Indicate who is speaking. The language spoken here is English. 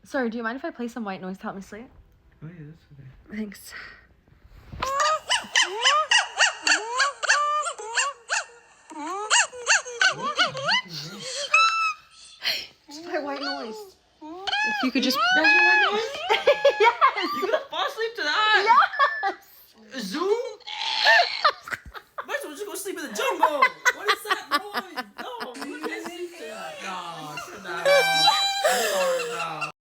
Speaker 1: Sorry, do you mind if I play some white noise to help me sleep?
Speaker 2: Oh yeah, that's okay.
Speaker 1: Thanks. Just play white noise. If you could just...
Speaker 2: That's your white noise?
Speaker 1: Yes!
Speaker 2: You gonna fall asleep to that?
Speaker 1: Yes!
Speaker 2: Zoom? Might as well just go sleep in the jungle.